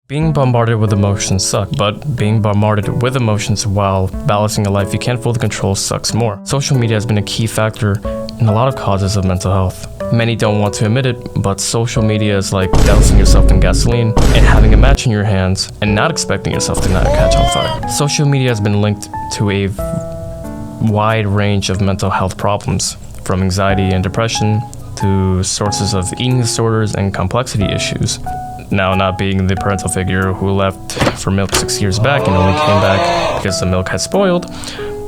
Being bombarded with emotions sucks, but being bombarded with emotions while balancing a life you can't fully control sucks more. Social media has been a key factor in a lot of causes of mental health. Many don't want to admit it, but social media is like dousing yourself in gasoline and having a match in your hands and not expecting yourself to not catch on fire. Social media has been linked to a wide range of mental health problems, from anxiety and depression to sources of eating disorders and complexity issues. Now, not being the parental figure who left for milk 6 years back and only came back because the milk had spoiled,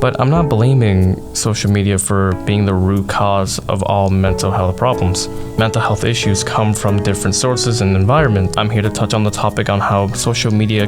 but I'm not blaming social media for being the root cause of all mental health problems. Mental health issues come from different sources and environments. I'm here to touch on the topic on how social media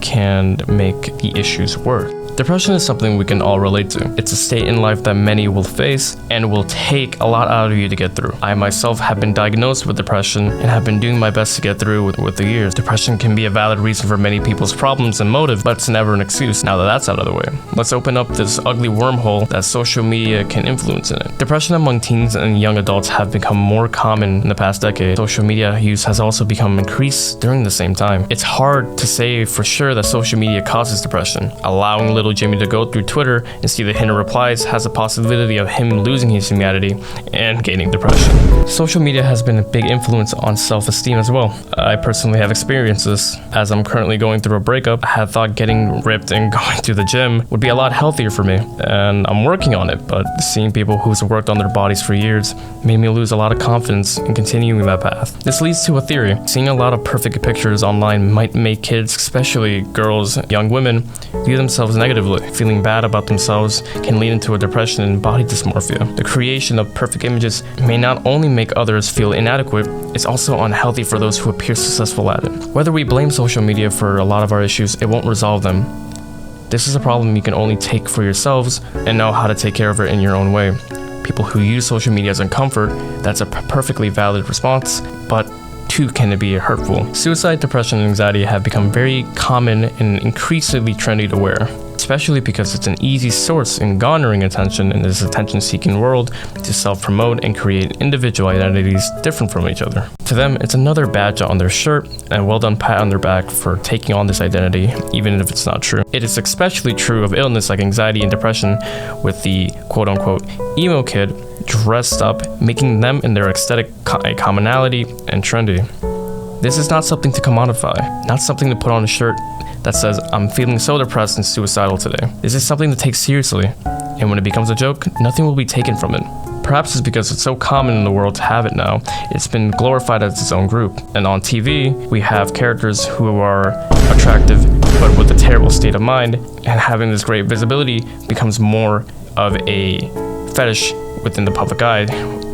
can make the issues worse. Depression is something we can all relate to. It's a state in life that many will face and will take a lot out of you to get through. I myself have been diagnosed with depression and have been doing my best to get through with the years. Depression can be a valid reason for many people's problems and motive, but it's never an excuse now that that's out of the way. Let's open up this ugly wormhole that social media can influence in it. Depression among teens and young adults have become more common in the past decade. Social media use has also become increased during the same time. It's hard to say for sure that social media causes depression. Allowing little Jimmy to go through Twitter and see the hidden replies has a possibility of him losing his humanity and gaining depression. Social media has been a big influence on self-esteem as well. I personally have experienced this. As I'm currently going through a breakup, I had thought getting ripped and going to the gym would be a lot healthier for me, and I'm working on it, but seeing people who's worked on their bodies for years made me lose a lot of confidence in continuing that path. This leads to a theory. Seeing a lot of perfect pictures online might make kids, especially girls, young women, view themselves negatively. Feeling bad about themselves can lead into a depression and body dysmorphia. The creation of perfect images may not only make others feel inadequate, it's also unhealthy for those who appear successful at it. Whether we blame social media for a lot of our issues, it won't resolve them. This is a problem you can only take for yourselves and know how to take care of it in your own way. People who use social media as a comfort, that's a perfectly valid response, but too can it be hurtful. Suicide, depression, and anxiety have become very common and increasingly trendy to wear, especially because it's an easy source in garnering attention in this attention-seeking world to self-promote and create individual identities different from each other. To them, it's another badge on their shirt and a well-done pat on their back for taking on this identity, even if it's not true. It is especially true of illness like anxiety and depression, with the quote-unquote emo kid dressed up, making them and their aesthetic a commonality and trendy. This is not something to commodify, not something to put on a shirt that says, I'm feeling so depressed and suicidal today. This is something to take seriously, and when it becomes a joke, nothing will be taken from it. Perhaps it's because it's so common in the world to have it now, it's been glorified as its own group. And on TV, we have characters who are attractive, but with a terrible state of mind, and having this great visibility becomes more of a fetish within the public eye,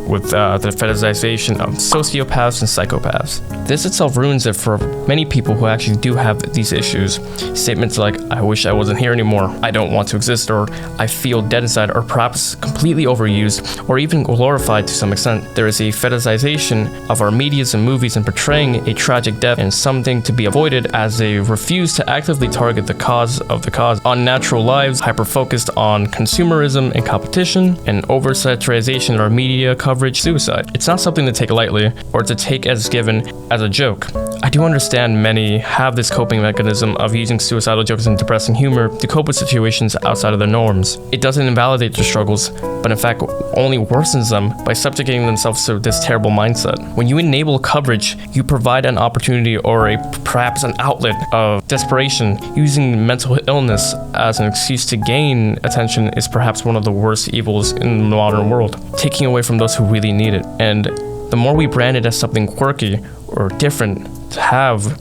with the fetishization of sociopaths and psychopaths. This itself ruins it for many people who actually do have these issues. Statements like, I wish I wasn't here anymore, I don't want to exist, or I feel dead inside, are perhaps completely overused or even glorified to some extent. There is a fetishization of our medias and movies and portraying a tragic death and something to be avoided, as they refuse to actively target the cause of the cause. Unnatural lives, hyper-focused on consumerism and competition, and oversaturation of our media coverage, suicide. It's not something to take lightly or to take as given as a joke. I do understand many have this coping mechanism of using suicidal jokes and depressing humor to cope with situations outside of their norms. It doesn't invalidate their struggles, but in fact only worsens them by subjugating themselves to this terrible mindset. When you enable coverage, you provide an opportunity or perhaps an outlet of desperation. Using mental illness as an excuse to gain attention is perhaps one of the worst evils in the modern world, taking away from those who really need it. And the more we brand it as something quirky or different to have,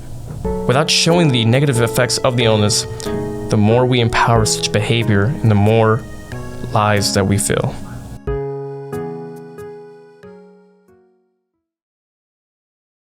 without showing the negative effects of the illness, the more we empower such behavior and the more lies that we feel.